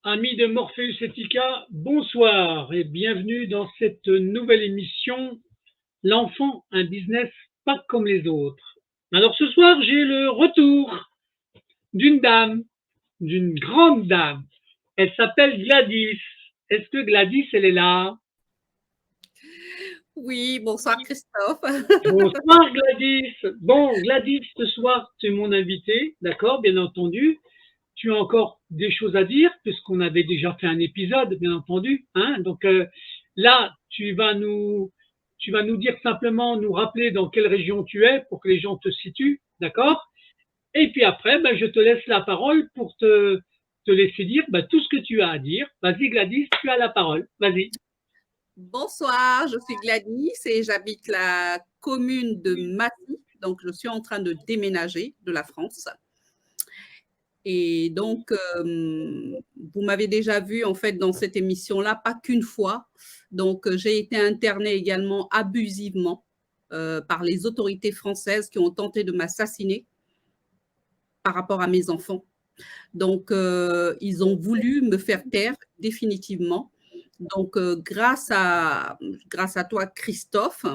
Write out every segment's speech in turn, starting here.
Amis de Morpheus Etica, bonsoir et bienvenue dans cette nouvelle émission L'enfant, un business pas comme les autres. Alors ce soir, j'ai le retour d'une dame, d'une grande dame. Elle s'appelle Gladys. Est-ce que Gladys, elle est là? Oui, bonsoir Christophe. Bonsoir Gladys. Bon, Gladys, ce soir, tu es mon invitée, d'accord, bien entendu. Tu as encore des choses à dire, puisqu'on avait déjà fait un épisode, bien entendu. Hein. Donc là, tu vas nous dire simplement, nous rappeler dans quelle région tu es pour que les gens te situent, d'accord? Et puis après, ben, je te laisse la parole pour te laisser dire ben, tout ce que tu as à dire. Vas-y Gladys, tu as la parole. Vas-y. Bonsoir, je suis Gladys et j'habite la commune de Massy. Donc, je suis en train de déménager de la France. Et donc, vous m'avez déjà vu en fait dans cette émission-là, pas qu'une fois. Donc, j'ai été internée également abusivement par les autorités françaises qui ont tenté de m'assassiner par rapport à mes enfants. Donc, ils ont voulu me faire taire définitivement. Donc, grâce à toi, Christophe,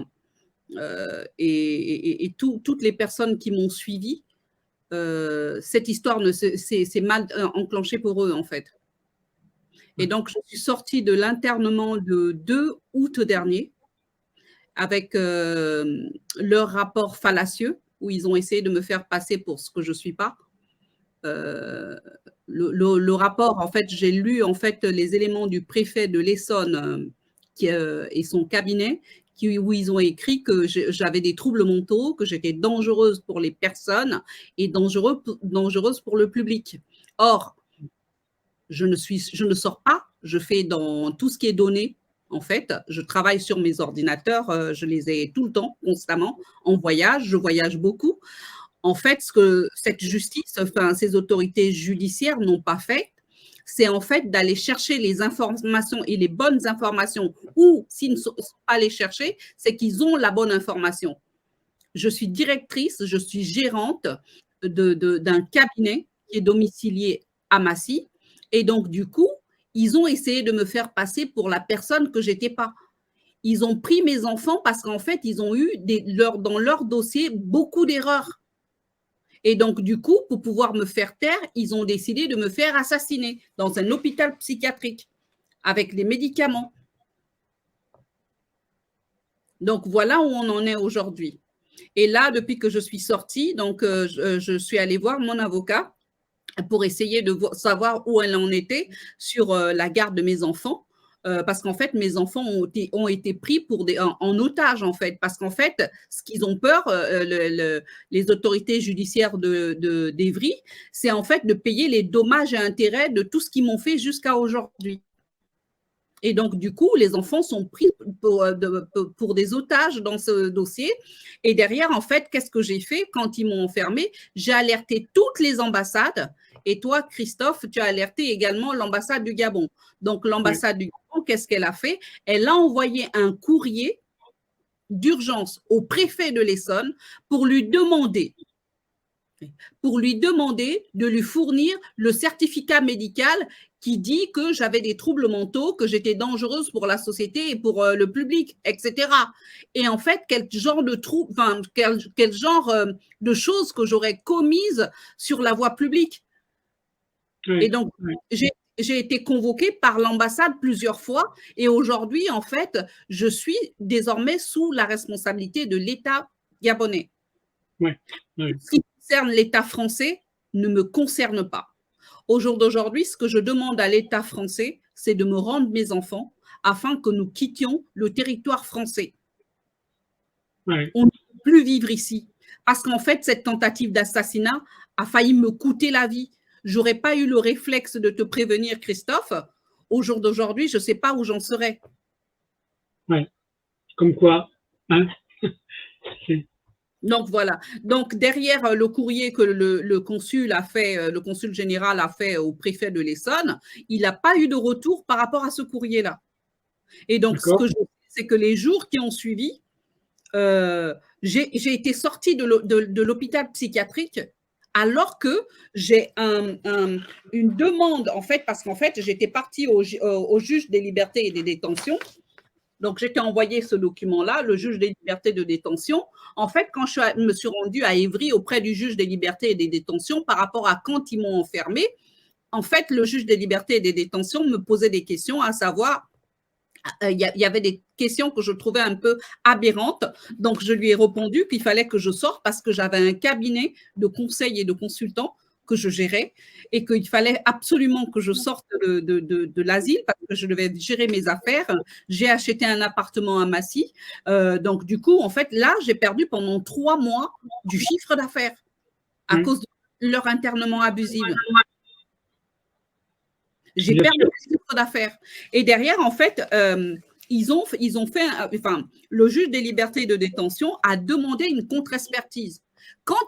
et toutes les personnes qui m'ont suivi, cette histoire s'est mal enclenchée pour eux, en fait. Et donc, je suis sortie de l'internement le 2 août dernier avec leur rapport fallacieux où ils ont essayé de me faire passer pour ce que je ne suis pas. Le rapport, en fait, j'ai lu en fait les éléments du préfet de l'Essonne et son cabinet où ils ont écrit que j'avais des troubles mentaux, que j'étais dangereuse pour les personnes et dangereuse pour le public. Or, je ne sors pas, je fais dans tout ce qui est donné. En fait, je travaille sur mes ordinateurs, je les ai tout le temps, constamment, en voyage, je voyage beaucoup. En fait, ce que cette justice, enfin, ces autorités judiciaires n'ont pas fait, c'est en fait d'aller chercher les informations et les bonnes informations, ou s'ils ne sont pas allés chercher, c'est qu'ils ont la bonne information. Je suis directrice, je suis gérante d'un cabinet qui est domicilié à Massy, et donc du coup, ils ont essayé de me faire passer pour la personne que j'étais pas. Ils ont pris mes enfants parce qu'en fait, ils ont eu dans leur dossier beaucoup d'erreurs. Et donc, du coup, pour pouvoir me faire taire, ils ont décidé de me faire assassiner dans un hôpital psychiatrique avec des médicaments. Donc, voilà où on en est aujourd'hui. Et là, depuis que je suis sortie, donc, je suis allée voir mon avocat pour essayer de savoir où elle en était sur la garde de mes enfants. Parce qu'en fait, mes enfants ont été pris en otage, en fait. Parce qu'en fait, ce qu'ils ont peur, les autorités judiciaires d'Evry, c'est en fait de payer les dommages et intérêts de tout ce qu'ils m'ont fait jusqu'à aujourd'hui. Et donc, du coup, les enfants sont pris pour des otages dans ce dossier. Et derrière, en fait, qu'est-ce que j'ai fait quand ils m'ont enfermé? J'ai alerté toutes les ambassades. Et toi, Christophe, tu as alerté également l'ambassade du Gabon. Donc, l'ambassade du Gabon, qu'est-ce qu'elle a fait? Elle a envoyé un courrier d'urgence au préfet de l'Essonne pour lui demander de lui fournir le certificat médical qui dit que j'avais des troubles mentaux, que j'étais dangereuse pour la société et pour le public, etc. Et en fait, quel genre de choses que j'aurais commises sur la voie publique. Et donc, j'ai été convoquée par l'ambassade plusieurs fois et aujourd'hui, en fait, je suis désormais sous la responsabilité de l'État gabonais. Ce qui concerne l'État français ne me concerne pas. Au jour d'aujourd'hui, ce que je demande à l'État français, c'est de me rendre mes enfants afin que nous quittions le territoire français. On ne peut plus vivre ici parce qu'en fait, cette tentative d'assassinat a failli me coûter la vie. Je n'aurais pas eu le réflexe de te prévenir, Christophe. Au jour d'aujourd'hui, je ne sais pas où j'en serais. Ouais. Comme quoi, hein. Donc voilà. Donc derrière le courrier que le consul a fait, le consul général a fait au préfet de l'Essonne, il n'a pas eu de retour par rapport à ce courrier-là. Et donc ce que je sais, c'est que les jours qui ont suivi, j'ai été sortie de l'hôpital psychiatrique alors que j'ai une demande, en fait, parce qu'en fait, j'étais partie au juge des libertés et des détentions. Donc, j'étais envoyé ce document-là, le juge des libertés de détention. En fait, quand je me suis rendue à Évry auprès du juge des libertés et des détentions par rapport à quand ils m'ont enfermée, en fait, le juge des libertés et des détentions me posait des questions, à savoir, il y avait des questions que je trouvais un peu aberrantes. Donc, je lui ai répondu qu'il fallait que je sorte parce que j'avais un cabinet de conseils et de consultants que je gérais et qu'il fallait absolument que je sorte de l'asile parce que je devais gérer mes affaires. J'ai acheté un appartement à Massy. Donc, du coup, en fait, là, j'ai perdu pendant 3 mois du chiffre d'affaires à cause de leur internement abusif. J'ai perdu le chiffre d'affaires. Et derrière, en fait, ils ont fait, enfin, le juge des libertés de détention a demandé une contre-expertise. Quand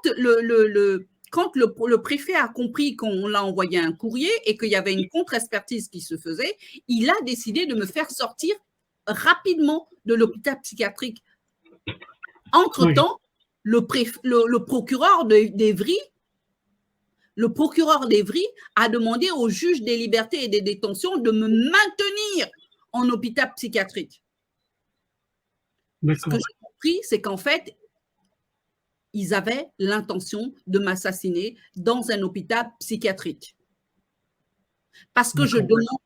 le préfet a compris qu'on l'a envoyé un courrier et qu'il y avait une contre-expertise qui se faisait, il a décidé de me faire sortir rapidement de l'hôpital psychiatrique. Entre-temps, le procureur d'Évry a demandé au juge des libertés et des détentions de me maintenir en hôpital psychiatrique. Ce que j'ai compris, c'est qu'en fait, ils avaient l'intention de m'assassiner dans un hôpital psychiatrique. Parce que je demande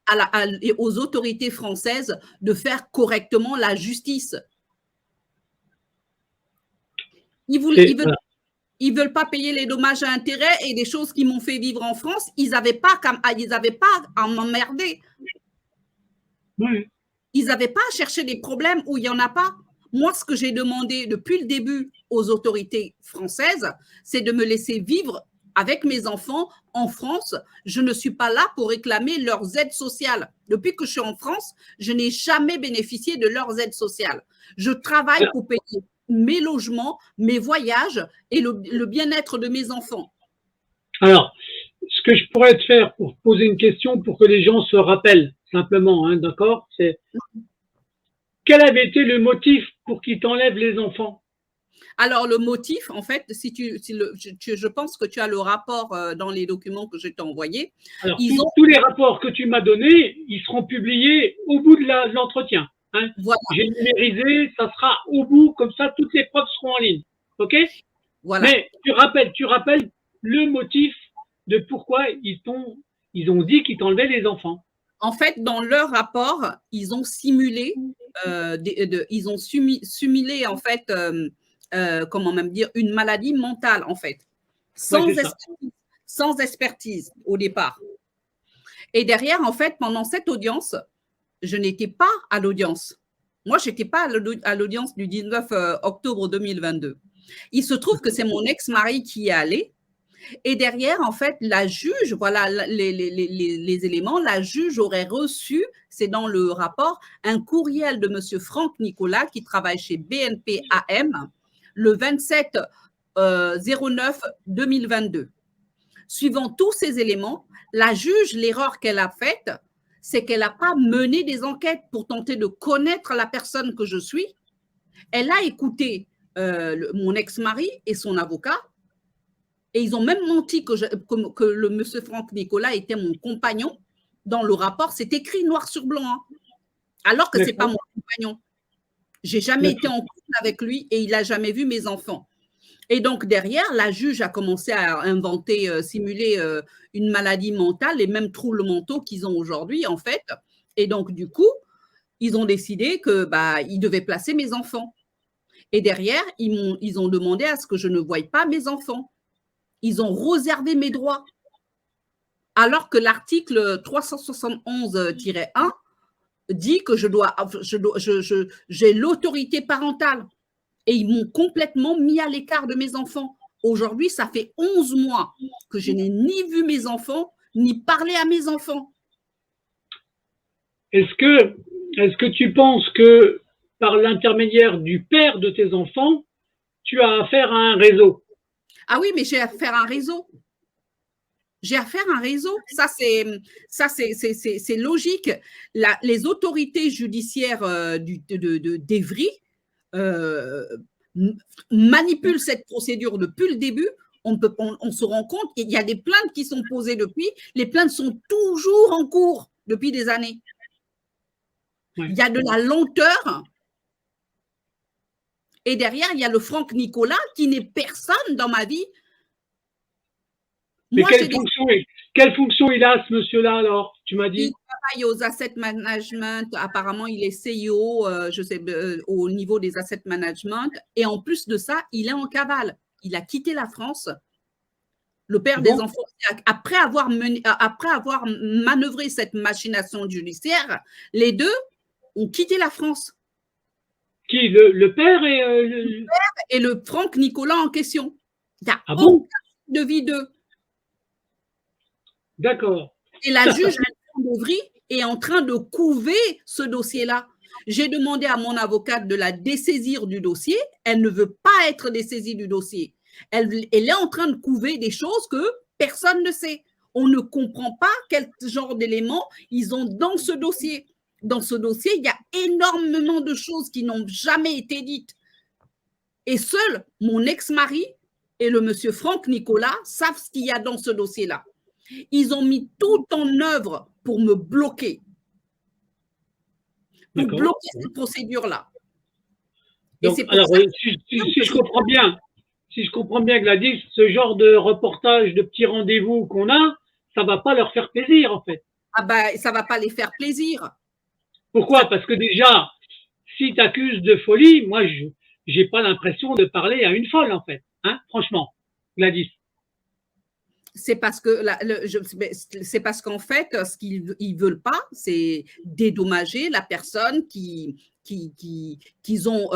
aux autorités françaises de faire correctement la justice. Ils veulent pas payer les dommages à intérêts et des choses qui m'ont fait vivre en France. Ils n'avaient pas à m'emmerder. Oui. Ils n'avaient pas à chercher des problèmes où il n'y en a pas. Moi, ce que j'ai demandé depuis le début aux autorités françaises, c'est de me laisser vivre avec mes enfants en France. Je ne suis pas là pour réclamer leurs aides sociales. Depuis que je suis en France, je n'ai jamais bénéficié de leurs aides sociales. Je travaille pour payer mes logements, mes voyages et le bien-être de mes enfants. Alors, ce que je pourrais te faire pour poser une question pour que les gens se rappellent simplement, hein, d'accord, c'est quel avait été le motif pour qu'ils t'enlèvent les enfants? Alors, le motif, en fait, je pense que tu as le rapport dans les documents que je t'ai envoyés. Alors, tous les rapports que tu m'as donnés, ils seront publiés au bout de l'entretien. Hein. Voilà. J'ai numérisé, ça sera au bout, comme ça, toutes les preuves seront en ligne. OK? Voilà. Mais tu rappelles le motif de pourquoi ils ont dit qu'ils t'enlevaient les enfants. En fait, dans leur rapport, ils ont simulé, en fait, comment même dire, une maladie mentale, en fait, sans expertise au départ. Et derrière, en fait, pendant cette audience, je n'étais pas à l'audience. Moi, je n'étais pas à l'audience du 19 octobre 2022. Il se trouve que c'est mon ex-mari qui y est allé. Et derrière, en fait, la juge, voilà les éléments, la juge aurait reçu, c'est dans le rapport, un courriel de M. Franck Nicolas qui travaille chez BNP AM le 27 09 2022. Suivant tous ces éléments, la juge, l'erreur qu'elle a faite, c'est qu'elle n'a pas mené des enquêtes pour tenter de connaître la personne que je suis. Elle a écouté mon ex-mari et son avocat. Et ils ont même menti que le monsieur Franck Nicolas était mon compagnon. Dans le rapport, c'est écrit noir sur blanc. Hein, alors que ce n'est pas mon compagnon. Je n'ai jamais été en couple avec lui et il n'a jamais vu mes enfants. Et donc, derrière, la juge a commencé à inventer, simuler une maladie mentale, les mêmes troubles mentaux qu'ils ont aujourd'hui, en fait. Et donc, du coup, ils ont décidé qu'ils devaient placer mes enfants. Et derrière, ils ont demandé à ce que je ne voie pas mes enfants. Ils ont réservé mes droits. Alors que l'article 371-1 dit que j'ai l'autorité parentale. Et ils m'ont complètement mis à l'écart de mes enfants. Aujourd'hui, ça fait 11 mois que je n'ai ni vu mes enfants, ni parlé à mes enfants. Est-ce que tu penses que par l'intermédiaire du père de tes enfants, tu as affaire à un réseau? Ah oui, mais j'ai affaire à un réseau. J'ai affaire à un réseau. Ça, c'est logique. Les autorités judiciaires d'Évry manipulent cette procédure depuis le début on se rend compte qu'il y a des plaintes qui sont posées depuis. Les plaintes sont toujours en cours depuis des années. Ouais. Il y a de la lenteur. Et derrière, il y a le Franck Nicolas qui n'est personne dans ma vie. Mais Moi, quelle fonction il a, ce monsieur-là, alors? Tu m'as il dit? travaille aux asset management. Apparemment, il est CEO, je sais, au niveau des asset management. Et en plus de ça, il est en cavale. Il a quitté la France. Le père des enfants, après avoir manœuvré cette machination judiciaire, les deux ont quitté la France. Qui? Le père et le Franck Nicolas en question. Il n'y a aucun bon? de vie d'eux. D'accord. Et la juge Deuvry est en train de couver ce dossier-là. J'ai demandé à mon avocate de la dessaisir du dossier. Elle ne veut pas être dessaisie du dossier. Elle est en train de couver des choses que personne ne sait. On ne comprend pas quel genre d'éléments ils ont dans ce dossier. Dans ce dossier, il y a énormément de choses qui n'ont jamais été dites. Et seul mon ex-mari et le monsieur Franck Nicolas savent ce qu'il y a dans ce dossier-là. Ils ont mis tout en œuvre pour me bloquer. Pour bloquer cette procédure-là. Donc, alors, si je comprends bien, Gladys, ce genre de reportage, de petits rendez-vous qu'on a, ça ne va pas leur faire plaisir, en fait. Ah ben, ça ne va pas les faire plaisir. Pourquoi? Parce que déjà, si tu accuses de folie, moi, je n'ai pas l'impression de parler à une folle, en fait. Hein, franchement, Gladys. C'est parce qu'en fait, ce qu'ils ne veulent pas, c'est dédommager la personne qu'ils ont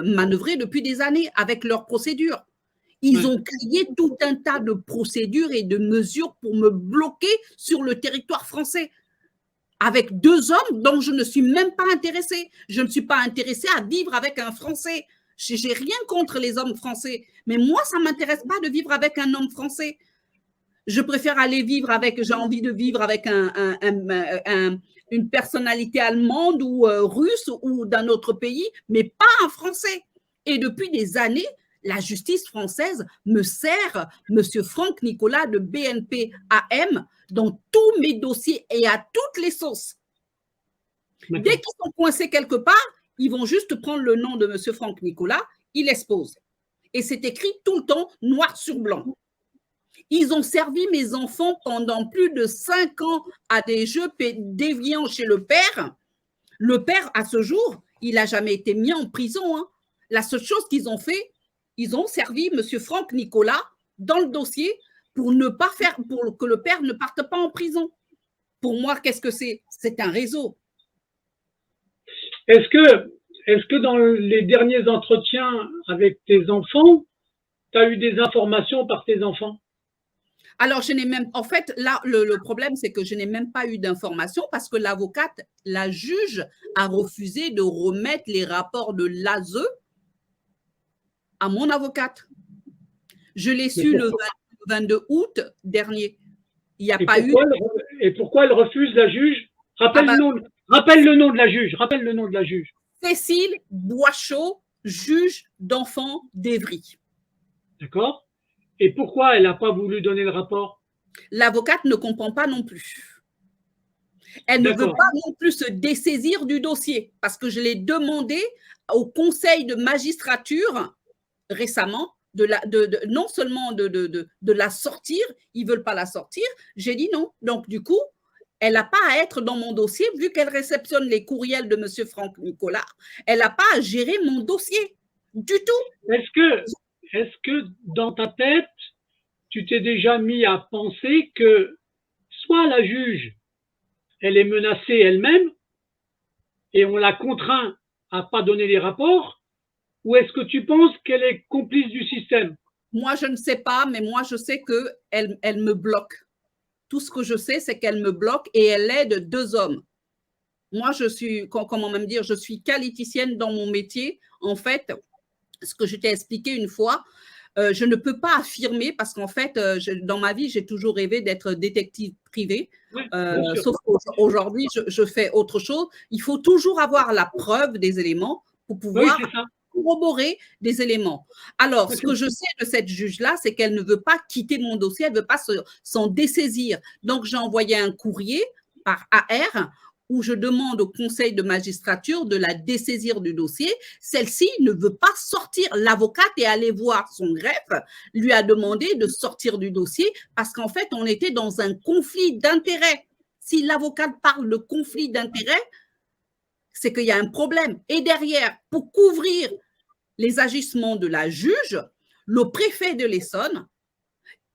manœuvré depuis des années avec leurs procédures. Ils ont créé tout un tas de procédures et de mesures pour me bloquer sur le territoire français avec 2 hommes dont je ne suis même pas intéressée. Je ne suis pas intéressée à vivre avec un Français. Je n'ai rien contre les hommes français, mais moi, ça ne m'intéresse pas de vivre avec un homme français. Je préfère aller vivre avec, j'ai envie de vivre avec une personnalité allemande ou russe ou d'un autre pays, mais pas un Français. Et depuis des années, la justice française me sert M. Franck Nicolas de BNP AM dans tous mes dossiers et à toutes les sauces. Dès qu'ils sont coincés quelque part, ils vont juste prendre le nom de M. Franck Nicolas, ils l'exposent. Et c'est écrit tout le temps, noir sur blanc. Ils ont servi mes enfants pendant plus de 5 ans à des jeux déviants chez le père. Le père, à ce jour, il n'a jamais été mis en prison. Hein. La seule chose qu'ils ont fait, ils ont servi M. Franck Nicolas dans le dossier pour que le père ne parte pas en prison. Pour moi, qu'est-ce que c'est? C'est un réseau. Est-ce que dans les derniers entretiens avec tes enfants, tu as eu des informations par tes enfants? Alors, en fait, là, le problème, c'est que je n'ai même pas eu d'informations parce que l'avocate, la juge, a refusé de remettre les rapports de l'ASE à mon avocate. Je l'ai su le 22 août dernier. Il n'y a pas eu. Et pourquoi elle refuse, la juge? Rappelle le nom de la juge. Rappelle le nom de la juge. Cécile Boischaud, juge d'enfants d'Évry. D'accord. Et pourquoi elle n'a pas voulu donner le rapport? L'avocate ne comprend pas non plus. Elle ne veut pas non plus se dessaisir du dossier parce que je l'ai demandé au conseil de magistrature récemment, non seulement de la sortir, ils ne veulent pas la sortir, j'ai dit non. Donc, du coup, elle n'a pas à être dans mon dossier vu qu'elle réceptionne les courriels de M. Franck Nicolas. Elle n'a pas à gérer mon dossier du tout. Est-ce que dans ta tête, tu t'es déjà mis à penser que soit la juge, elle est menacée elle-même et on l'a contraint à ne pas donner les rapports, ou est-ce que tu penses qu'elle est complice du système? Moi, je ne sais pas, mais moi, je sais qu'elle me bloque. Tout ce que je sais, c'est qu'elle me bloque et elle aide 2 hommes. Moi, je suis, comment même dire, je suis qualiticienne dans mon métier. En fait, ce que je t'ai expliqué une fois, je ne peux pas affirmer parce qu'en fait, dans ma vie, j'ai toujours rêvé d'être détective privé. Oui, sauf qu'aujourd'hui, je fais autre chose. Il faut toujours avoir la preuve des éléments pour pouvoir corroborer des éléments. Alors, ce que je sais de cette juge-là, c'est qu'elle ne veut pas quitter mon dossier, elle ne veut pas s'en dessaisir. Donc, j'ai envoyé un courrier par AR où je demande au conseil de magistrature de la dessaisir du dossier. Celle-ci ne veut pas sortir. L'avocate est allée voir son greffe, lui a demandé de sortir du dossier parce qu'en fait, on était dans un conflit d'intérêts. Si l'avocate parle de conflit d'intérêts, c'est qu'il y a un problème. Et derrière, pour couvrir les agissements de la juge, le préfet de l'Essonne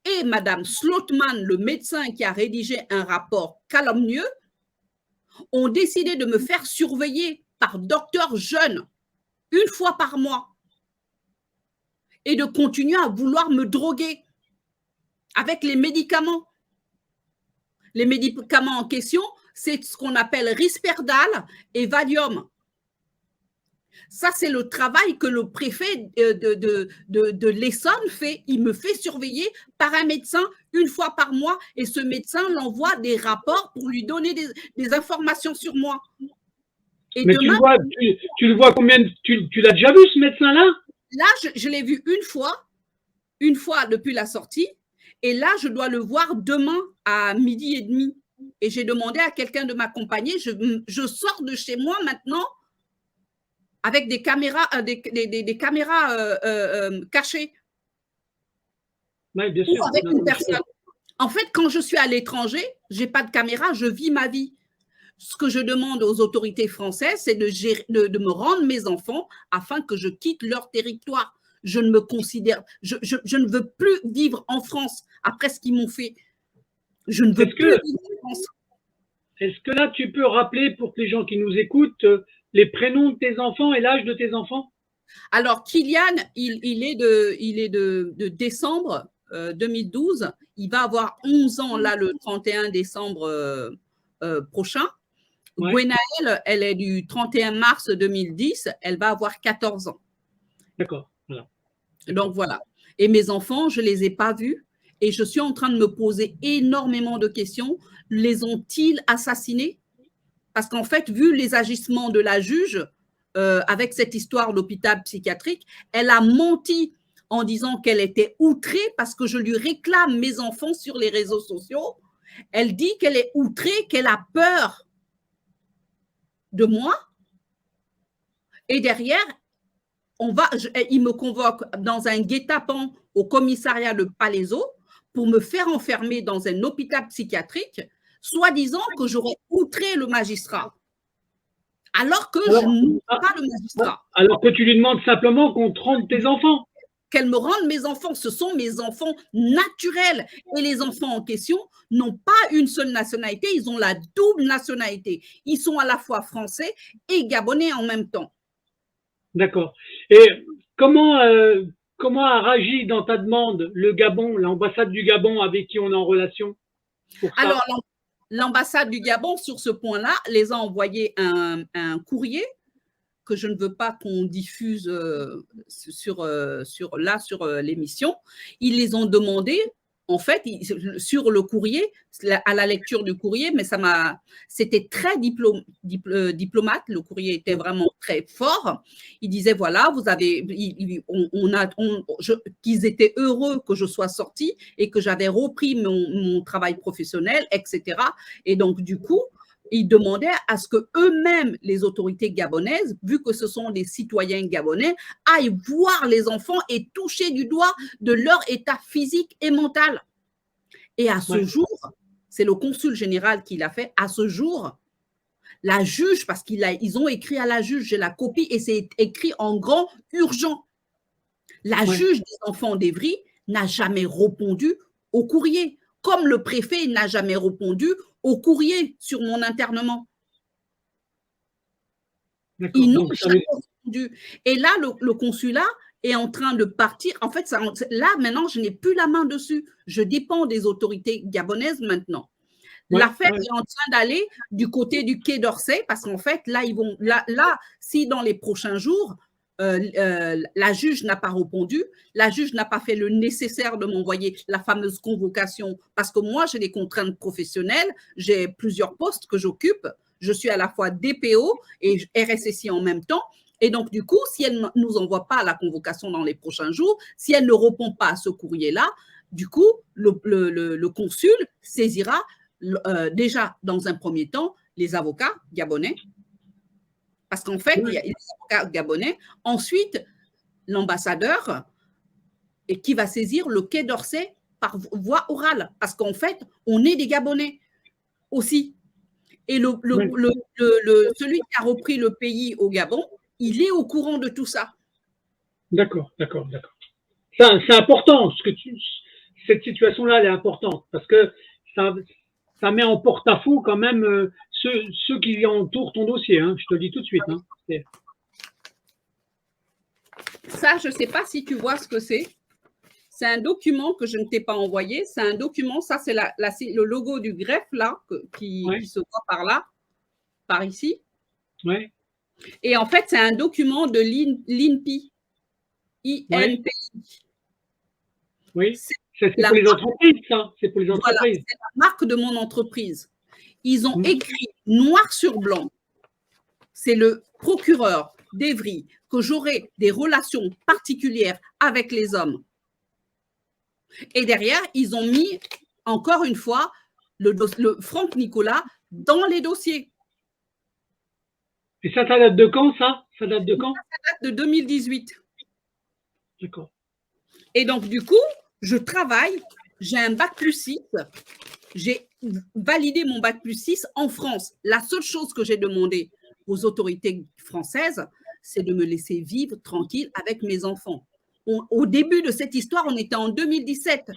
et Madame Slotman, le médecin qui a rédigé un rapport calomnieux, ont décidé de me faire surveiller par docteur jeune une fois par mois et de continuer à vouloir me droguer avec les médicaments. Les médicaments en question, c'est ce qu'on appelle Risperdal et Valium. Ça, c'est le travail que le préfet de l'Essonne fait. Il me fait surveiller par un médecin une fois par mois et ce médecin l'envoie des rapports pour lui donner des informations sur moi. Et mais demain, tu le vois combien? Tu l'as déjà vu, ce médecin-là? Là, je l'ai vu une fois depuis la sortie. Et là, je dois le voir demain à 12h30. Et j'ai demandé à quelqu'un de m'accompagner. Je sors de chez moi maintenant avec des caméras, des caméras cachées. Oui, bien sûr. Ou avec une personne. En fait, quand je suis à l'étranger, je n'ai pas de caméra, je vis ma vie. Ce que je demande aux autorités françaises, c'est de me rendre mes enfants afin que je quitte leur territoire. Je ne me considère, je ne veux plus vivre en France après ce qu'ils m'ont fait. Je ne veux plus vivre en France. Est-ce que là, tu peux rappeler pour les gens qui nous écoutent les prénoms de tes enfants et l'âge de tes enfants? Alors, Kylian, il est de décembre 2012. Il va avoir 11 ans là le 31 décembre prochain. Ouais. Gwenaëlle, elle est du 31 mars 2010. Elle va avoir 14 ans. D'accord. Voilà. Donc, voilà. Et mes enfants, je ne les ai pas vus. Et je suis en train de me poser énormément de questions. Les ont-ils assassinés? Parce qu'en fait, vu les agissements de la juge, avec cette histoire d'hôpital psychiatrique, elle a menti en disant qu'elle était outrée parce que je lui réclame mes enfants sur les réseaux sociaux. Elle dit qu'elle est outrée, qu'elle a peur de moi. Et derrière, il me convoque dans un guet-apens au commissariat de Palaiseau pour me faire enfermer dans un hôpital psychiatrique, soi-disant que j'aurais outré le magistrat. Alors que je ne suis pas le magistrat. Alors que tu lui demandes simplement qu'on te rende tes enfants. Qu'elle me rende mes enfants. Ce sont mes enfants naturels. Et les enfants en question n'ont pas une seule nationalité, ils ont la double nationalité. Ils sont à la fois français et gabonais en même temps. D'accord. Et comment a réagi dans ta demande le Gabon, l'ambassade du Gabon avec qui on est en relation pour ça? Alors, l'ambassade du Gabon, sur ce point-là, les a envoyé un courrier que je ne veux pas qu'on diffuse sur l'émission. Ils les ont demandé, en fait, sur le courrier, à la lecture du courrier, mais c'était très diplomate, le courrier était vraiment très fort. Il disait, voilà, vous avez, qu'ils étaient heureux que je sois sortie et que j'avais repris mon travail professionnel, etc. Et donc, du coup, ils demandaient à ce que eux-mêmes, les autorités gabonaises, vu que ce sont des citoyens gabonais, aillent voir les enfants et toucher du doigt de leur état physique et mental. Et à ce jour, c'est le consul général qui l'a fait, à ce jour, la juge, parce qu'ils ont écrit à la juge, j'ai la copie et c'est écrit en grand urgent. La juge des enfants d'Evry n'a jamais répondu au courrier, comme le préfet n'a jamais répondu au courrier sur mon internement. Ils n'ont jamais répondu. Et là, le consulat est en train de partir. En fait, là, maintenant, je n'ai plus la main dessus. Je dépends des autorités gabonaises maintenant. L'affaire est en train d'aller du côté du Quai d'Orsay parce qu'en fait, là, si dans les prochains jours, la juge n'a pas répondu, la juge n'a pas fait le nécessaire de m'envoyer la fameuse convocation parce que moi, j'ai des contraintes professionnelles, j'ai plusieurs postes que j'occupe, je suis à la fois DPO et RSSI en même temps Et donc, du coup, si elle ne nous envoie pas la convocation dans les prochains jours, si elle ne répond pas à ce courrier-là, du coup, le consul saisira déjà, dans un premier temps, les avocats gabonais, parce qu'en fait, il y a les avocats gabonais. Ensuite, l'ambassadeur, et qui va saisir le Quai d'Orsay par voie orale, parce qu'en fait, on est des Gabonais aussi. Et celui qui a repris le pays au Gabon, il est au courant de tout ça. D'accord, d'accord, d'accord. C'est important, cette situation-là, elle est importante, parce que ça met en porte-à-faux quand même ceux qui entourent ton dossier, hein, je te le dis tout de suite. Hein. Ça, je ne sais pas si tu vois ce que c'est. C'est un document que je ne t'ai pas envoyé. C'est un document, ça c'est le logo du greffe là, qui se voit par là, par ici. Ouais. Et en fait, c'est un document de l'INPI. INPI. Oui, c'est pour les entreprises, ça. C'est pour les entreprises. Voilà, c'est la marque de mon entreprise. Ils ont écrit noir sur blanc. C'est le procureur d'Evry que j'aurai des relations particulières avec les hommes. Et derrière, ils ont mis, encore une fois, le Franck Nicolas dans les dossiers. Et ça date de quand, ça? Ça date de quand? Ça date de 2018. D'accord. Et donc, du coup, je travaille, j'ai un bac+6, j'ai validé mon bac+6 en France. La seule chose que j'ai demandé aux autorités françaises, c'est de me laisser vivre tranquille avec mes enfants. Au début de cette histoire, on était en 2017.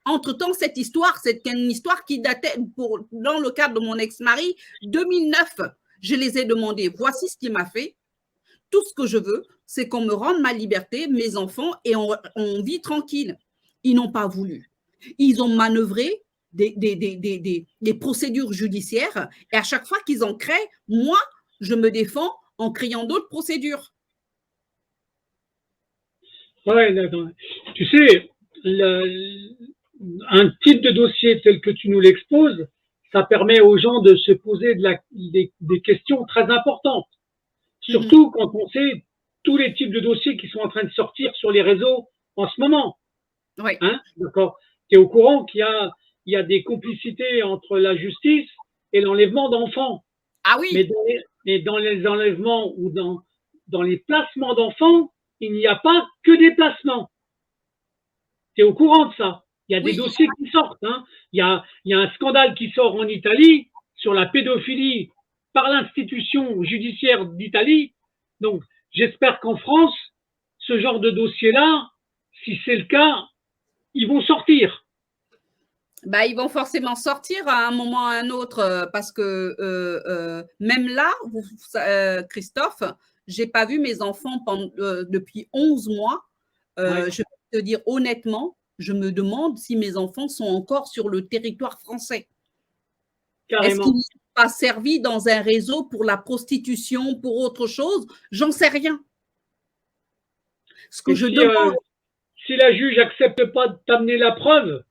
Entre-temps, cette histoire, c'est une histoire qui datait, dans le cadre de mon ex-mari, 2009. Je les ai demandés, voici ce qu'il m'a fait. Tout ce que je veux, c'est qu'on me rende ma liberté, mes enfants, et on vit tranquille. Ils n'ont pas voulu. Ils ont manœuvré des procédures judiciaires, et à chaque fois qu'ils en créent, moi, je me défends en créant d'autres procédures. Ouais, d'accord. Tu sais, un type de dossier tel que tu nous l'exposes, ça permet aux gens de se poser des questions très importantes. Surtout quand on sait tous les types de dossiers qui sont en train de sortir sur les réseaux en ce moment. Oui. Hein, d'accord. Tu es au courant qu'il y a des complicités entre la justice et l'enlèvement d'enfants. Ah oui. Mais dans les enlèvements ou dans les placements d'enfants, il n'y a pas que des placements. Tu es au courant de ça? Il y a des dossiers qui sortent. Hein. Il y a un scandale qui sort en Italie sur la pédophilie par l'institution judiciaire d'Italie. Donc, j'espère qu'en France, ce genre de dossier-là, si c'est le cas, ils vont sortir. Bah, ils vont forcément sortir à un moment ou à un autre parce que même là, Christophe, j'ai pas vu mes enfants depuis 11 mois. Je vais te dire honnêtement, je me demande si mes enfants sont encore sur le territoire français. Est-ce qu'ils ne sont pas servis dans un réseau pour la prostitution, pour autre chose? J'en sais rien. Ce que je demande. Si la juge n'accepte pas de t'amener la preuve,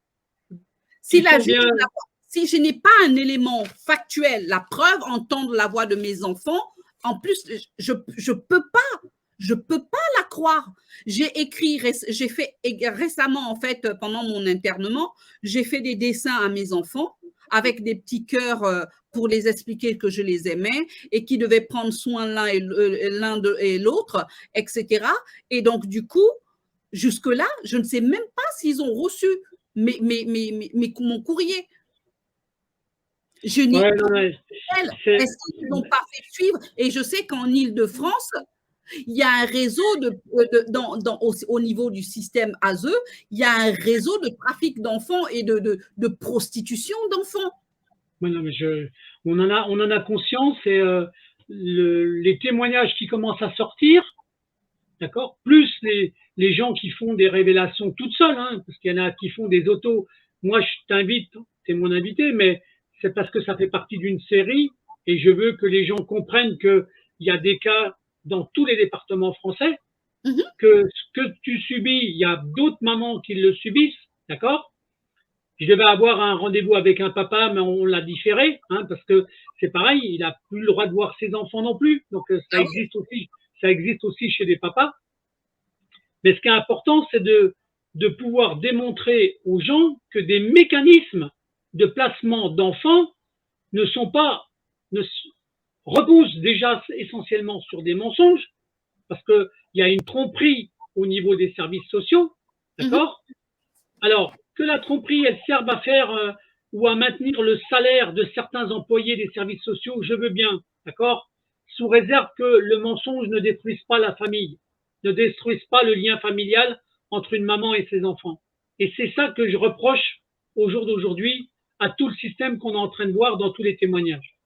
si je n'ai pas un élément factuel, la preuve, entendre la voix de mes enfants, en plus, je peux pas la croire. J'ai fait récemment, en fait, pendant mon internement, j'ai fait des dessins à mes enfants avec des petits cœurs pour les expliquer que je les aimais et qui devaient prendre soin l'un et l'autre, etc. Et donc, du coup, jusque-là, je ne sais même pas s'ils ont reçu mon courrier. Je n'ai pas. Est-ce qu'ils n'ont pas fait suivre? Et je sais qu'en Île-de-France, il y a un réseau au niveau du système ASE, il y a un réseau de trafic d'enfants et de prostitution d'enfants. Non, mais on en a conscience et les témoignages qui commencent à sortir, d'accord, plus les gens qui font des révélations toutes seules, hein, parce qu'il y en a qui font des autos. Moi, je t'invite, tu es mon invité, mais c'est parce que ça fait partie d'une série et je veux que les gens comprennent qu'il y a des cas dans tous les départements français, que ce que tu subis, il y a d'autres mamans qui le subissent, d'accord? Je devais avoir un rendez-vous avec un papa, mais on l'a différé, hein, parce que c'est pareil, il n'a plus le droit de voir ses enfants non plus. Donc, ça existe aussi. ça existe aussi chez des papas. Mais ce qui est important, c'est de pouvoir démontrer aux gens que des mécanismes de placement d'enfants ne sont pas, ne reposent déjà essentiellement sur des mensonges, parce qu'il y a une tromperie au niveau des services sociaux, d'accord? Alors, que la tromperie, elle serve à faire ou à maintenir le salaire de certains employés des services sociaux, je veux bien, d'accord? Sous réserve que le mensonge ne détruise pas la famille, ne détruise pas le lien familial entre une maman et ses enfants. Et c'est ça que je reproche au jour d'aujourd'hui à tout le système qu'on est en train de voir dans tous les témoignages.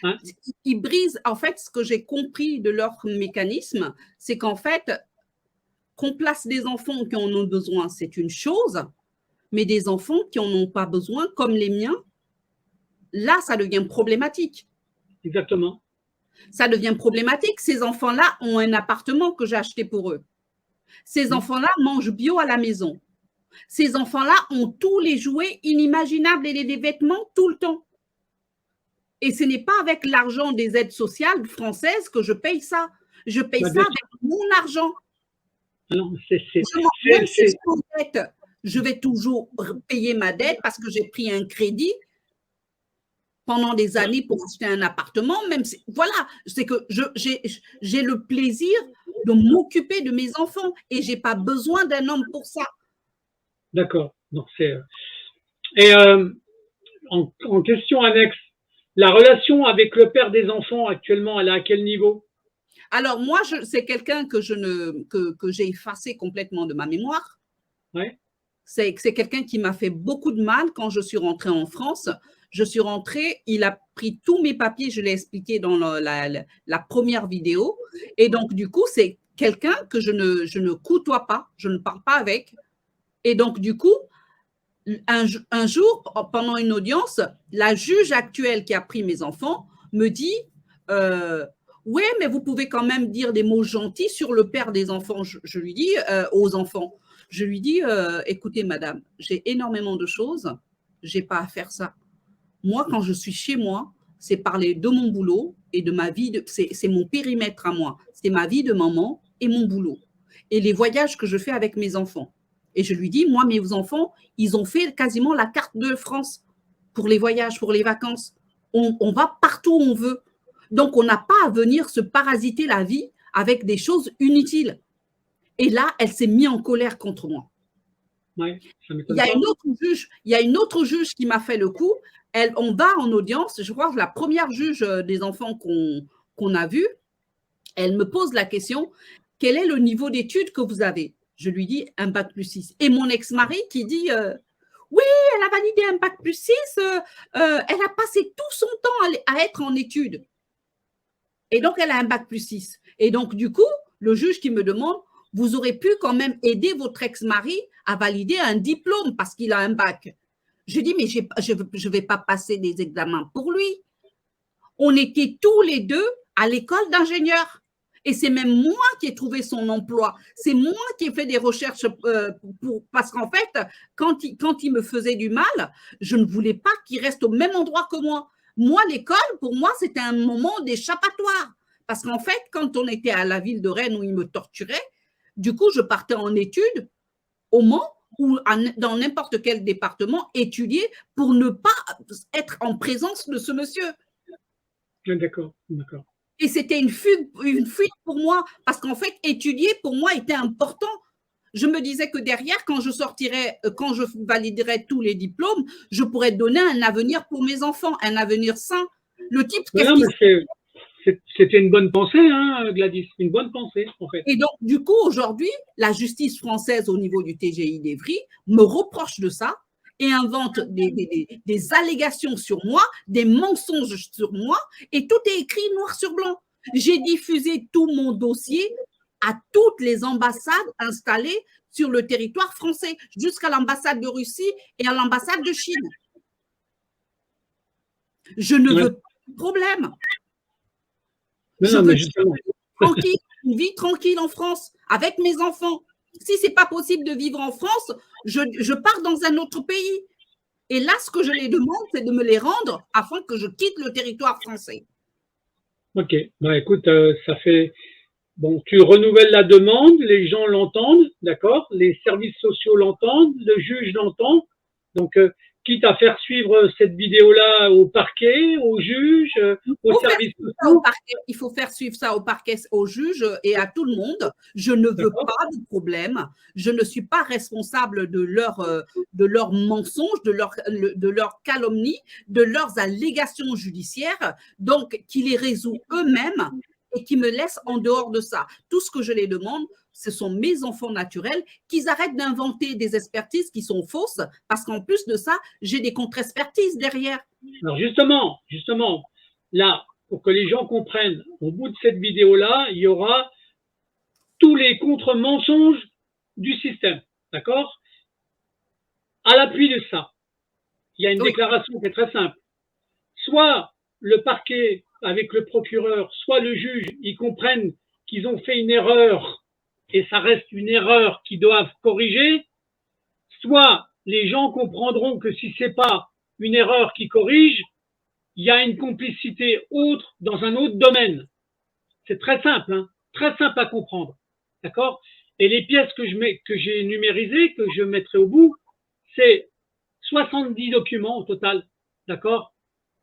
Hein? Ils brisent, en fait, ce que j'ai compris de leur mécanisme, c'est qu'en fait, qu'on place des enfants qui en ont besoin, c'est une chose, mais des enfants qui n'en ont pas besoin, comme les miens, là, ça devient problématique. Exactement. Ça devient problématique. Ces enfants-là ont un appartement que j'ai acheté pour eux. Ces enfants-là mangent bio à la maison. Ces enfants-là ont tous les jouets inimaginables et les vêtements tout le temps. Et ce n'est pas avec l'argent des aides sociales françaises que je paye ça. Je paye ça avec mon argent. Non, même si je suis en dette, je vais toujours payer ma dette parce que j'ai pris un crédit pendant des années pour acheter un appartement. Même si, voilà, c'est que j'ai le plaisir de m'occuper de mes enfants et je n'ai pas besoin d'un homme pour ça. D'accord. Et en question annexe, la relation avec le père des enfants actuellement, elle est à quel niveau? Alors moi, c'est quelqu'un que j'ai effacé complètement de ma mémoire. Ouais. C'est quelqu'un qui m'a fait beaucoup de mal quand je suis rentrée en France. Je suis rentrée, il a pris tous mes papiers, je l'ai expliqué dans la première vidéo. Et donc, du coup, c'est quelqu'un que je ne côtoie pas, je ne parle pas avec. Et donc, du coup, un jour, pendant une audience, la juge actuelle qui a pris mes enfants me dit oui, mais vous pouvez quand même dire des mots gentils sur le père des enfants. Je lui dis aux enfants, je lui dis écoutez, madame, j'ai énormément de choses, j'ai pas à faire ça. Moi, quand je suis chez moi, c'est parler de mon boulot et de ma vie. C'est mon périmètre à moi. C'est ma vie de maman et mon boulot. Et les voyages que je fais avec mes enfants. Et je lui dis, moi, mes enfants, ils ont fait quasiment la carte de France pour les voyages, pour les vacances. On va partout où on veut. Donc, on n'a pas à venir se parasiter la vie avec des choses inutiles. Et là, elle s'est mise en colère contre moi. Ouais, il y a une autre juge qui m'a fait le coup. On va en audience, je crois que la première juge des enfants qu'on a vue, elle me pose la question, quel est le niveau d'études que vous avez? Je lui dis un bac plus 6. Et mon ex-mari qui dit, oui, elle a validé un bac plus 6, elle a passé tout son temps à être en études. Et donc, elle a un bac plus 6. Et donc, du coup, le juge qui me demande, vous aurez pu quand même aider votre ex-mari à valider un diplôme parce qu'il a un bac. Je dis, mais je ne vais pas passer des examens pour lui. On était tous les deux à l'école d'ingénieur. Et c'est même moi qui ai trouvé son emploi. C'est moi qui ai fait des recherches parce qu'en fait, quand il me faisait du mal, je ne voulais pas qu'il reste au même endroit que moi. Moi, l'école, pour moi, c'était un moment d'échappatoire. Parce qu'en fait, quand on était à la ville de Rennes où il me torturait, du coup, je partais en études au Mans ou dans n'importe quel département étudier pour ne pas être en présence de ce monsieur. D'accord. Et c'était une fuite pour moi, parce qu'en fait, étudier pour moi était important. Je me disais que derrière, quand je validerais tous les diplômes, je pourrais donner un avenir pour mes enfants, un avenir sain. Le type, c'était une bonne pensée, hein, Gladys, une bonne pensée, en fait. Et donc, du coup, aujourd'hui, la justice française au niveau du TGI d'Evry me reproche de ça et invente des allégations sur moi, des mensonges sur moi, et tout est écrit noir sur blanc. J'ai diffusé tout mon dossier à toutes les ambassades installées sur le territoire français, jusqu'à l'ambassade de Russie et à l'ambassade de Chine. Je ne veux pas de problème. Je veux une vie tranquille en France, avec mes enfants. Si ce n'est pas possible de vivre en France, je pars dans un autre pays. Et là, ce que je les demande, c'est de me les rendre afin que je quitte le territoire français. Ok, bah écoute, ça fait Bon, tu renouvelles la demande, les gens l'entendent, d'accord? Les services sociaux l'entendent, le juge l'entend. Donc, quitte à faire suivre cette vidéo-là au parquet, au juge, aux services sociaux, Il faut faire suivre ça au parquet, au juge et à tout le monde. Je ne veux d'accord? pas de problème. Je ne suis pas responsable de leurs mensonges, de leurs calomnies, de leurs allégations judiciaires. Donc, qu'ils les résout eux-mêmes et qu'ils me laissent en dehors de ça. Tout ce que je les demande, ce sont mes enfants naturels, qu'ils arrêtent d'inventer des expertises qui sont fausses, parce qu'en plus de ça, j'ai des contre-expertises derrière. Alors justement, là, pour que les gens comprennent, au bout de cette vidéo-là, il y aura tous les contre-mensonges du système, d'accord? À l'appui de ça, il y a une Oui. déclaration qui est très simple. Soit le parquet avec le procureur, soit le juge, ils comprennent qu'ils ont fait une erreur et ça reste une erreur qu'ils doivent corriger, soit les gens comprendront que si c'est pas une erreur qui corrige, il y a une complicité autre dans un autre domaine. C'est très simple, hein, très simple à comprendre. D'accord? Et les pièces que j'ai numérisées, que je mettrai au bout, c'est 70 documents au total, d'accord?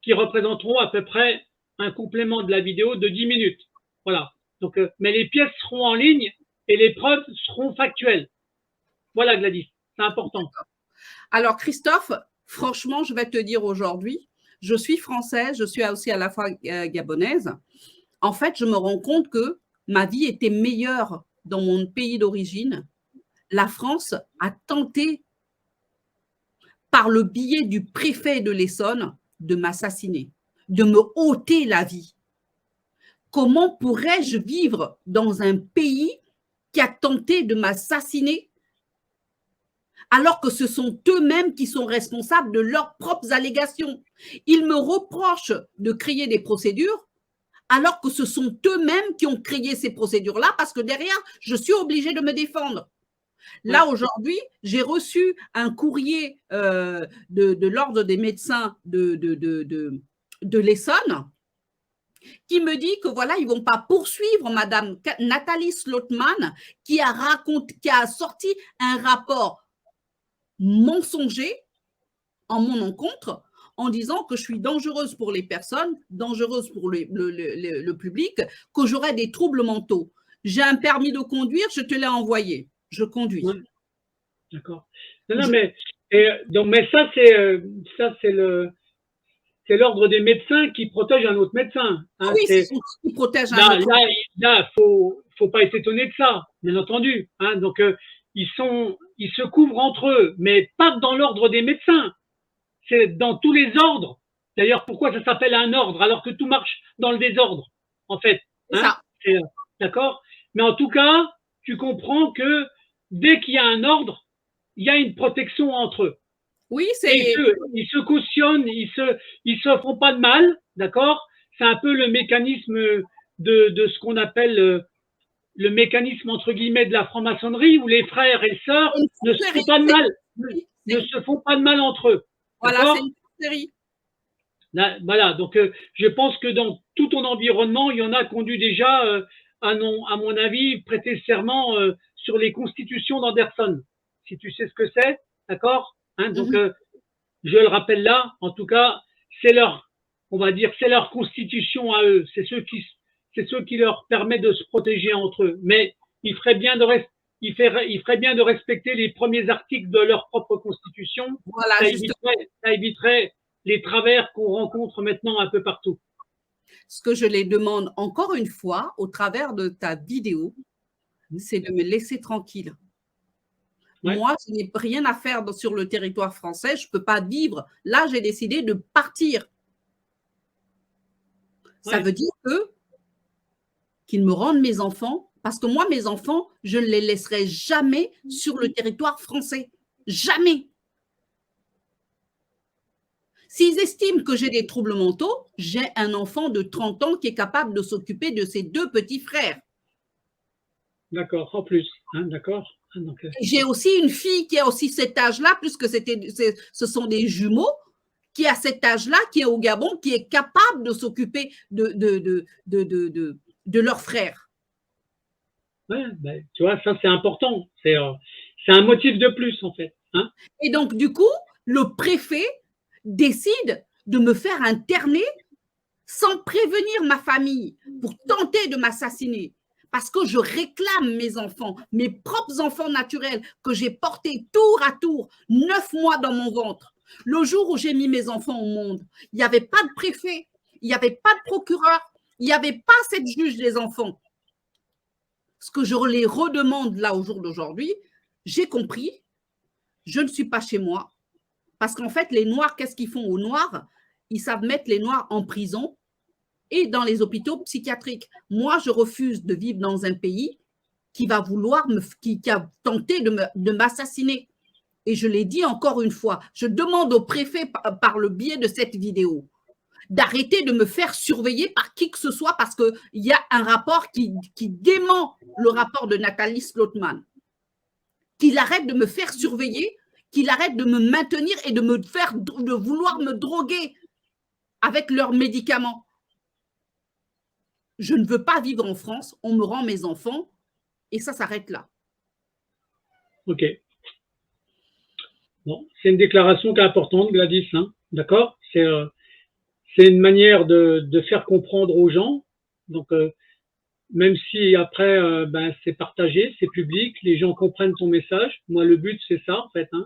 Qui représenteront à peu près un complément de la vidéo de 10 minutes. Voilà. Donc, mais les pièces seront en ligne et les preuves seront factuelles. Voilà, Gladys, c'est important. Alors, Christophe, franchement, je vais te dire aujourd'hui, je suis française, je suis aussi à la fois gabonaise. En fait, je me rends compte que ma vie était meilleure dans mon pays d'origine. La France a tenté, par le biais du préfet de l'Essonne, de m'assassiner, de me ôter la vie. Comment pourrais-je vivre dans un pays qui a tenté de m'assassiner alors que ce sont eux-mêmes qui sont responsables de leurs propres allégations? Ils me reprochent de créer des procédures alors que ce sont eux-mêmes qui ont créé ces procédures-là parce que derrière, je suis obligée de me défendre. Là, aujourd'hui, j'ai reçu un courrier de l'Ordre des médecins de l'Essonne qui me dit que voilà, ils ne vont pas poursuivre Madame Nathalie Slotman qui a sorti un rapport mensonger en mon encontre en disant que je suis dangereuse pour les personnes, dangereuse pour le public, que j'aurais des troubles mentaux. J'ai un permis de conduire, je te l'ai envoyé. Je conduis. Ouais. D'accord. Non, mais ça c'est l'ordre des médecins qui protège un autre médecin. Hein, oui, c'est qui protège un autre. Là, faut pas être étonné de ça, bien entendu. Hein, donc ils se couvrent entre eux, mais pas dans l'ordre des médecins. C'est dans tous les ordres. D'ailleurs, pourquoi ça s'appelle un ordre alors que tout marche dans le désordre, en fait. Hein, d'accord. Mais en tout cas, tu comprends que dès qu'il y a un ordre, il y a une protection entre eux. Oui, ils se cautionnent, ils se font pas de mal, d'accord? C'est un peu le mécanisme de ce qu'on appelle le mécanisme entre guillemets de la franc-maçonnerie où les frères et sœurs ne se font pas de mal, ne se font pas de mal entre eux. Voilà, c'est une série. Là, voilà, donc je pense que dans tout ton environnement, il y en a qui ont dû déjà, à mon avis, prêter serment sur les constitutions d'Anderson. Si tu sais ce que c'est, d'accord, hein, donc je le rappelle là, en tout cas, c'est leur, on va dire, c'est leur constitution à eux, c'est ceux qui leur permettent de se protéger entre eux. Mais il ferait bien de respecter les premiers articles de leur propre constitution. Voilà, ça éviterait les travers qu'on rencontre maintenant un peu partout. Ce que je les demande encore une fois, au travers de ta vidéo, c'est de me laisser tranquille. Ouais. Moi, je n'ai rien à faire sur le territoire français. Je ne peux pas vivre. Là, j'ai décidé de partir. Ça veut dire qu'ils me rendent mes enfants, parce que moi, mes enfants, je ne les laisserai jamais sur le territoire français. Jamais. S'ils estiment que j'ai des troubles mentaux, j'ai un enfant de 30 ans qui est capable de s'occuper de ses 2 petits frères. D'accord, en plus. Hein, d'accord. J'ai aussi une fille qui a aussi cet âge-là, puisque ce sont des jumeaux, qui a cet âge-là, qui est au Gabon, qui est capable de s'occuper de leurs frères. Ouais, ben, tu vois, ça c'est important. C'est un motif de plus en fait. Hein. Et donc, du coup, le préfet décide de me faire interner sans prévenir ma famille pour tenter de m'assassiner. Parce que je réclame mes enfants, mes propres enfants naturels que j'ai portés tour à tour 9 mois dans mon ventre. Le jour où j'ai mis mes enfants au monde, il n'y avait pas de préfet, il n'y avait pas de procureur, il n'y avait pas cette juge des enfants. Ce que je les redemande là au jour d'aujourd'hui, j'ai compris, je ne suis pas chez moi. Parce qu'en fait, les Noirs, qu'est-ce qu'ils font aux Noirs? Ils savent mettre les Noirs en prison et dans les hôpitaux psychiatriques. Moi, je refuse de vivre dans un pays qui va vouloir qui a tenté de m'assassiner. Et je l'ai dit encore une fois, je demande au préfet par le biais de cette vidéo d'arrêter de me faire surveiller par qui que ce soit parce qu'il y a un rapport qui dément le rapport de Nathalie Slotman. Qu'il arrête de me faire surveiller, qu'il arrête de me maintenir et de vouloir me droguer avec leurs médicaments. Je ne veux pas vivre en France, on me rend mes enfants et ça s'arrête là. Ok. Bon, c'est une déclaration qui est importante, Gladys. Hein. D'accord. C'est une manière de faire comprendre aux gens. Donc, même si après, ben, c'est partagé, c'est public, les gens comprennent ton message. Moi, le but, c'est ça, en fait. Hein.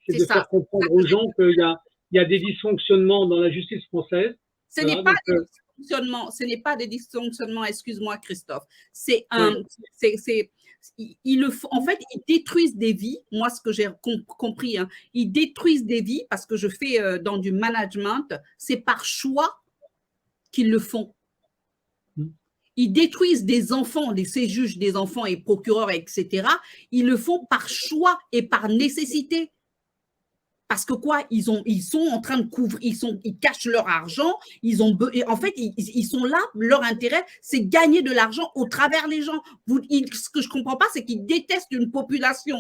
C'est de faire comprendre aux gens qu'il y a des dysfonctionnements dans la justice française. Ce n'est pas des dysfonctionnements, ce n'est pas des dysfonctionnements, excuse-moi Christophe. C'est un, ouais. En fait, ils détruisent des vies. Moi, ce que j'ai compris, hein, ils détruisent des vies parce que je fais dans du management. C'est par choix qu'ils le font. Ils détruisent des enfants, ces juges des enfants et procureurs, etc. Ils le font par choix et par nécessité. Parce que quoi, ils sont en train de couvrir, ils cachent leur argent, en fait, ils sont là, leur intérêt, c'est gagner de l'argent au travers des gens. Ce que je ne comprends pas, c'est qu'ils détestent une population.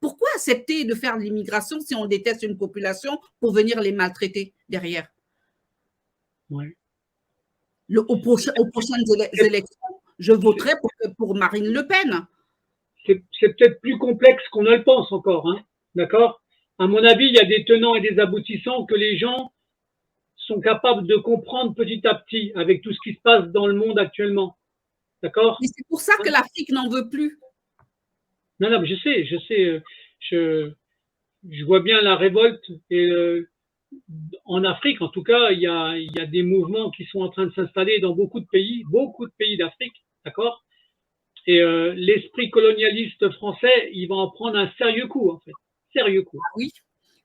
Pourquoi accepter de faire de l'immigration si on déteste une population pour venir les maltraiter derrière? Ouais. Aux prochaines élections, je voterai pour Marine Le Pen. C'est peut-être plus complexe qu'on ne le pense encore, hein, d'accord? À mon avis, il y a des tenants et des aboutissants que les gens sont capables de comprendre petit à petit avec tout ce qui se passe dans le monde actuellement. D'accord? Mais c'est pour ça que l'Afrique n'en veut plus. Non, non, mais je sais. Je vois bien la révolte. Et en Afrique, en tout cas, il y a des mouvements qui sont en train de s'installer dans beaucoup de pays d'Afrique. D'accord? Et l'esprit colonialiste français, il va en prendre un sérieux coup, en fait. Sérieux coup. Ah oui.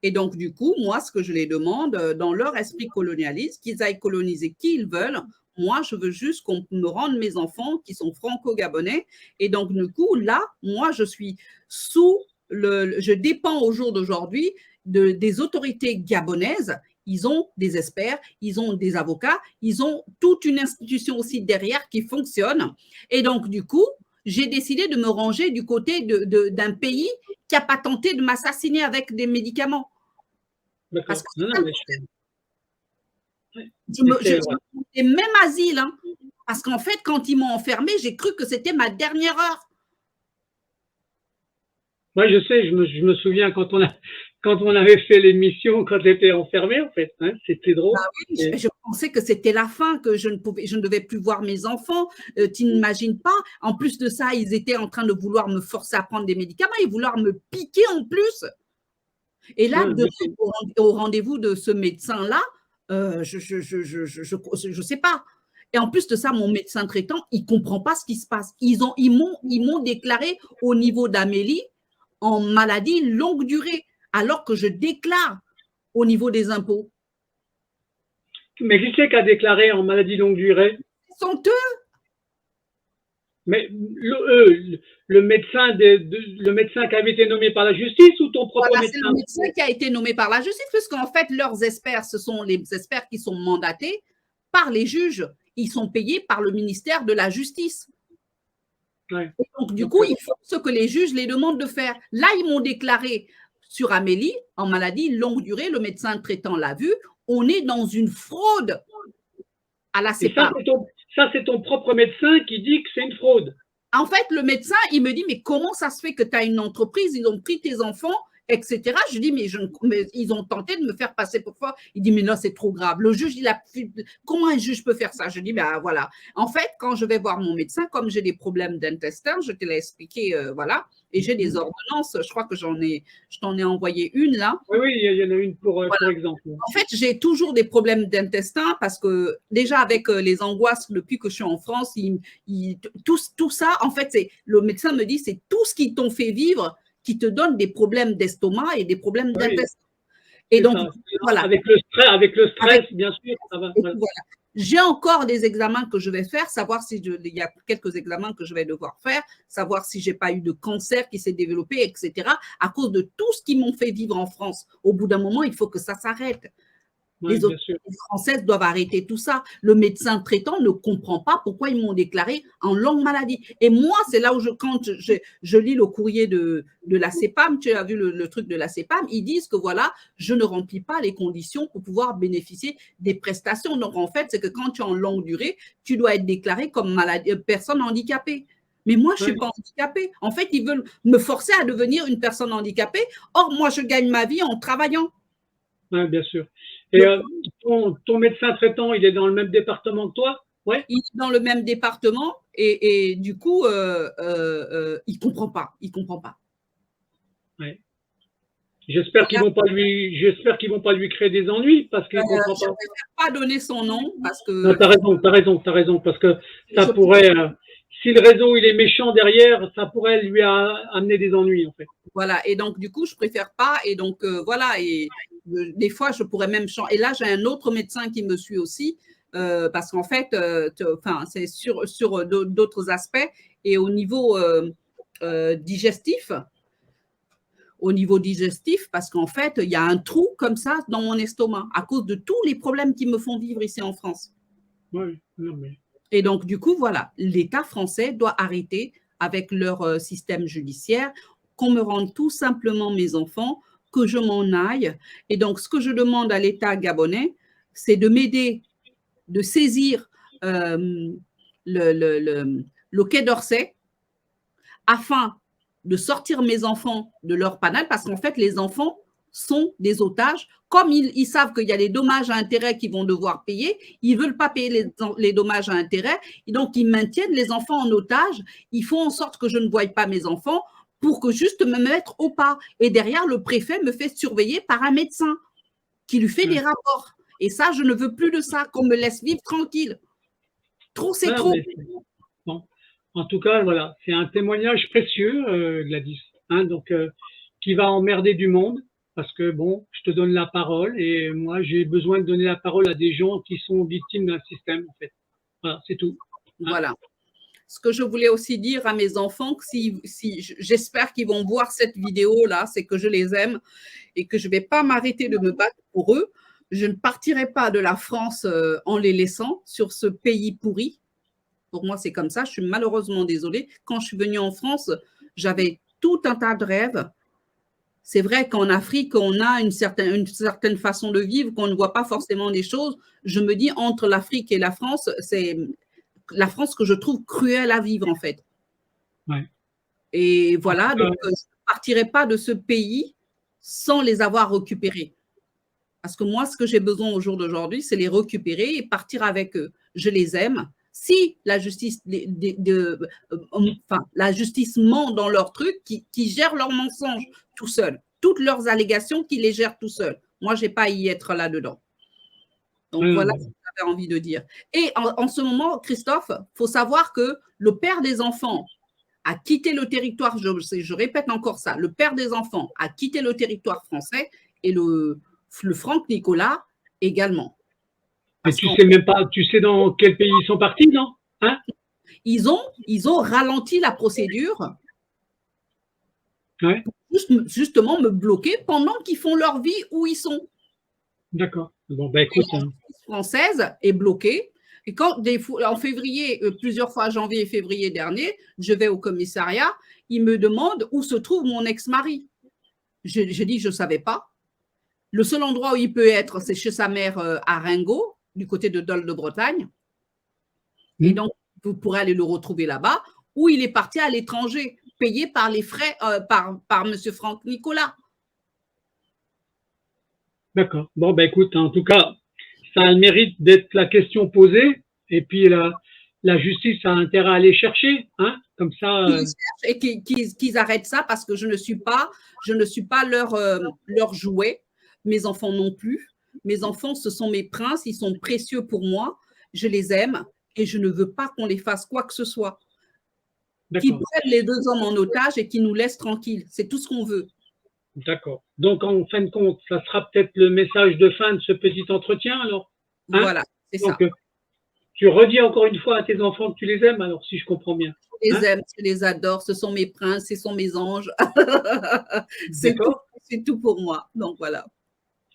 Et donc, du coup, moi, ce que je les demande, dans leur esprit colonialiste, qu'ils aillent coloniser qui ils veulent. Moi, je veux juste qu'on me rende mes enfants qui sont franco-gabonais. Et donc, du coup, là, moi, je suis je dépends au jour d'aujourd'hui des autorités gabonaises. Ils ont des experts, ils ont des avocats, ils ont toute une institution aussi derrière qui fonctionne. Et donc, du coup, j'ai décidé de me ranger du côté d'un pays qui n'a pas tenté de m'assassiner avec des médicaments. D'accord. J'ai même asile, hein, parce qu'en fait, quand ils m'ont enfermé, j'ai cru que c'était ma dernière heure. Moi, je sais, je me souviens quand on avait fait l'émission, quand j'étais enfermé, en fait, hein, c'était drôle. Bah oui, je pensais que c'était la fin, que je ne devais plus voir mes enfants. Tu n'imagines pas. En plus de ça, ils étaient en train de vouloir me forcer à prendre des médicaments et vouloir me piquer en plus. Et là, au rendez-vous de ce médecin-là, je sais pas. Et en plus de ça, mon médecin traitant, il comprend pas ce qui se passe. Ils m'ont déclaré au niveau d'Amélie en maladie longue durée, alors que je déclare au niveau des impôts. Mais qui c'est qui a déclaré en maladie longue durée? Ce sont eux. Mais le médecin qui avait été nommé par la justice ou ton propre médecin? C'est le médecin qui a été nommé par la justice, puisqu'en fait, leurs experts, ce sont les experts qui sont mandatés par les juges. Ils sont payés par le ministère de la Justice. Ouais. Donc, du coup, ils font ce que les juges les demandent de faire. Là, ils m'ont déclaré sur Amélie, en maladie longue durée, le médecin traitant l'a vu, on est dans une fraude à la CEPAM. Ça, c'est ton propre médecin qui dit que c'est une fraude. En fait, le médecin, il me dit, mais comment ça se fait que tu as une entreprise, ils ont pris tes enfants, etc. Je dis, mais ils ont tenté de me faire passer pour quoi? Il dit, mais non, c'est trop grave. Le juge, comment un juge peut faire ça? Je dis, ben voilà. En fait, quand je vais voir mon médecin, comme j'ai des problèmes d'intestin, je te l'ai expliqué, voilà, et j'ai des ordonnances, je crois que je t'en ai envoyé une là. Oui, oui, il y en a une pour exemple. En fait, j'ai toujours des problèmes d'intestin parce que déjà avec les angoisses depuis que je suis en France, tout ça, en fait, le médecin me dit, c'est tout ce qu'ils t'ont fait vivre qui te donne des problèmes d'estomac et des problèmes d'intestin. Et donc, voilà. Avec le stress, bien sûr, ça va. Voilà. J'ai encore des examens que je vais faire, savoir si il y a quelques examens que je vais devoir faire, savoir si j'ai pas eu de cancer qui s'est développé, etc. À cause de tout ce qu'ils m'ont fait vivre en France. Au bout d'un moment, il faut que ça s'arrête. Oui, les autorités françaises doivent arrêter tout ça. Le médecin traitant ne comprend pas pourquoi ils m'ont déclaré en longue maladie. Et moi, c'est là où quand je lis le courrier de la CEPAM, tu as vu le truc de la CEPAM, ils disent que voilà, je ne remplis pas les conditions pour pouvoir bénéficier des prestations. Donc, en fait, c'est que quand tu es en longue durée, tu dois être déclaré comme personne handicapée. Mais moi, je ne suis pas handicapée. En fait, ils veulent me forcer à devenir une personne handicapée. Or, moi, je gagne ma vie en travaillant. Oui, bien sûr. Et ton médecin traitant, il est dans le même département que toi? Ouais. Il est dans le même département et du coup, il ne comprend pas. Il comprend pas. Ouais. J'espère qu'ils vont pas lui créer des ennuis parce qu'il comprend pas. Je ne préfère pas donner son nom parce que. Non, t'as raison, parce que ça pourrait, si le réseau il est méchant derrière, ça pourrait lui amener des ennuis en fait. Voilà, et donc du coup, je préfère pas, et donc voilà, et des fois, je pourrais même changer. Et là, j'ai un autre médecin qui me suit aussi, parce qu'en fait, c'est sur d'autres aspects, et au niveau digestif, parce qu'en fait, il y a un trou comme ça dans mon estomac à cause de tous les problèmes qui me font vivre ici en France. Oui, non mais. Et donc, du coup, voilà, l'État français doit arrêter avec leur système judiciaire, qu'on me rende tout simplement mes enfants, que je m'en aille. Et donc, ce que je demande à l'État gabonais, c'est de m'aider, de saisir le Quai d'Orsay afin de sortir mes enfants de leur panel, parce qu'en fait, les enfants sont des otages. Comme ils savent qu'il y a les dommages à intérêt qu'ils vont devoir payer, ils ne veulent pas payer les dommages à intérêt, et donc ils maintiennent les enfants en otage. Ils font en sorte que je ne voie pas mes enfants pour que juste me mettre au pas. Et derrière, le préfet me fait surveiller par un médecin qui lui fait des rapports. Et ça, je ne veux plus de ça, qu'on me laisse vivre tranquille. Trop, c'est trop. Bon. En tout cas, voilà, c'est un témoignage précieux, Gladys, hein, donc qui va emmerder du monde, parce que bon, je te donne la parole et moi j'ai besoin de donner la parole à des gens qui sont victimes d'un système, en fait. Voilà, c'est tout. Hein. Voilà. Ce que je voulais aussi dire à mes enfants, si j'espère qu'ils vont voir cette vidéo-là, c'est que je les aime et que je ne vais pas m'arrêter de me battre pour eux. Je ne partirai pas de la France en les laissant sur ce pays pourri. Pour moi, c'est comme ça. Je suis malheureusement désolée. Quand je suis venue en France, j'avais tout un tas de rêves. C'est vrai qu'en Afrique, on a une certaine façon de vivre, qu'on ne voit pas forcément les choses. Je me dis, entre l'Afrique et la France, c'est la France que je trouve cruelle à vivre, en fait. Ouais. Et voilà, donc je ne partirai pas de ce pays sans les avoir récupérés. Parce que moi, ce que j'ai besoin au jour d'aujourd'hui, c'est les récupérer et partir avec eux. Je les aime. Si la justice, la justice ment dans leurs trucs, qui gèrent leurs mensonges tout seuls, toutes leurs allégations, qui les gèrent tout seuls. Moi, je n'ai pas à y être là-dedans. Donc, voilà ce que j'avais envie de dire. Et en ce moment, Christophe, il faut savoir que le père des enfants a quitté le territoire, je répète encore ça, le père des enfants a quitté le territoire français et le Franck Nicolas également. Mais tu sais même pas, tu sais dans quel pays ils sont partis, non? Hein? Ils ont ralenti la procédure ouais. Pour justement me bloquer pendant qu'ils font leur vie où ils sont. D'accord. Bon, ben écoute. La justice française est bloquée. Et quand en février, plusieurs fois, janvier et février dernier, je vais au commissariat, ils me demandent où se trouve mon ex-mari. Je dis, je ne savais pas. Le seul endroit où il peut être, c'est chez sa mère à Ringot, du côté de Dol de Bretagne. Et donc, vous pourrez aller le retrouver là-bas. ou il est parti à l'étranger, payé par les frais, par M. Franck Nicolas. D'accord. Bon, ben écoute, en tout cas, ça a le mérite d'être la question posée, et puis la justice a intérêt à aller chercher, hein, comme ça. Et qu'ils arrêtent ça parce que je ne suis pas leur jouet, mes enfants non plus. Mes enfants, ce sont mes princes, ils sont précieux pour moi, je les aime et je ne veux pas qu'on les fasse quoi que ce soit. Qu'ils prennent les 2 hommes en otage et qu'ils nous laissent tranquilles. C'est tout ce qu'on veut. D'accord. Donc, en fin de compte, ça sera peut-être le message de fin de ce petit entretien, alors, hein? Voilà, c'est ça. Donc, tu redis encore une fois à tes enfants que tu les aimes, alors, si je comprends bien. Je les aime, je les adore, ce sont mes princes, ce sont mes anges. C'est tout pour moi. Donc, voilà.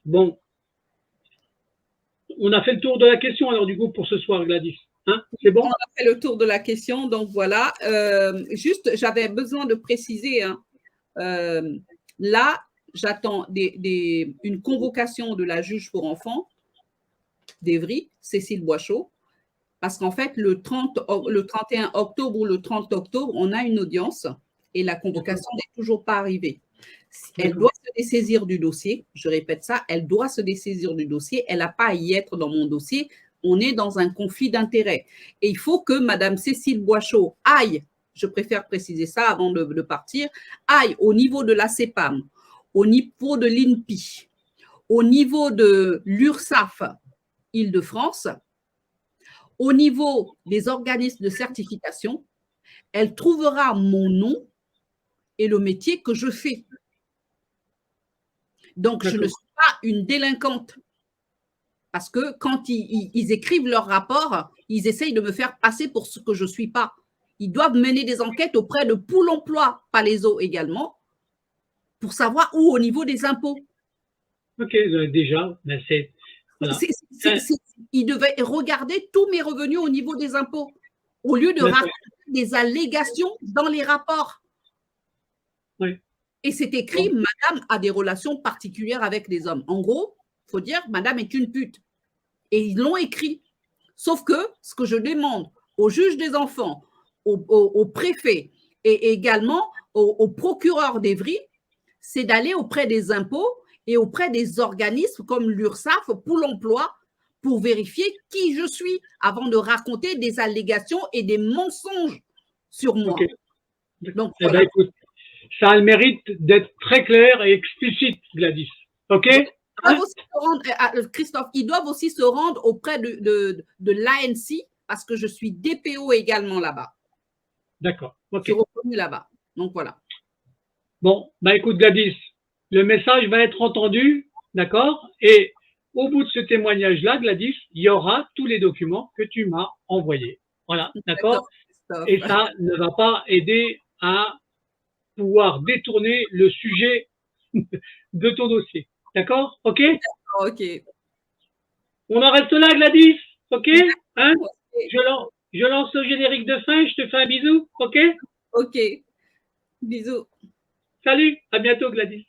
Bon. On a fait le tour de la question, alors, du coup, pour ce soir, Gladys. Hein, c'est bon? On a fait le tour de la question, donc voilà. Juste, j'avais besoin de préciser, hein, là, j'attends une convocation de la juge pour enfants d'Evry, Cécile Boischaud, parce qu'en fait, le 31 octobre ou le 30 octobre, on a une audience et la convocation n'est toujours pas arrivée. Elle doit se dessaisir du dossier, je répète ça, elle doit se dessaisir du dossier, elle n'a pas à y être dans mon dossier, on est dans un conflit d'intérêts. Et il faut que Mme Cécile Boischaud aille, je préfère préciser ça avant de partir, aille au niveau de la CEPAM, au niveau de l'INPI, au niveau de l'URSSAF Île-de-France, au niveau des organismes de certification, elle trouvera mon nom et le métier que je fais. Donc, je ne suis pas une délinquante. Parce que quand ils écrivent leur rapport, ils essayent de me faire passer pour ce que je ne suis pas. Ils doivent mener des enquêtes auprès de Pôle emploi, Palaiso également, pour savoir où au niveau des impôts. Ok, déjà, mais c'est... Voilà. Ils devaient regarder tous mes revenus au niveau des impôts, au lieu de raconter des allégations dans les rapports. Oui. Et c'est écrit, madame a des relations particulières avec les hommes. En gros, il faut dire, madame est une pute. Et ils l'ont écrit. Sauf que ce que je demande au juge des enfants, au préfet et également au procureur d'Evry, c'est d'aller auprès des impôts et auprès des organismes comme l'URSSAF, Pôle emploi, pour vérifier qui je suis avant de raconter des allégations et des mensonges sur moi. Okay. Donc, voilà. Écoute, ça a le mérite d'être très clair et explicite, Gladys. OK? Christophe, ils doivent aussi se rendre auprès de l'ANSI parce que je suis DPO également là-bas. D'accord. Je suis reconnue là-bas. Donc, voilà. Bon, écoute, Gladys, le message va être entendu, d'accord? Et au bout de ce témoignage-là, Gladys, il y aura tous les documents que tu m'as envoyés. Voilà, d'accord? Et ça ne va pas aider à pouvoir détourner le sujet de ton dossier. D'accord? OK? OK. On en reste là, Gladys? OK? Hein? Je lance le générique de fin, je te fais un bisou. OK? OK. Bisous. Salut, à bientôt, Gladys.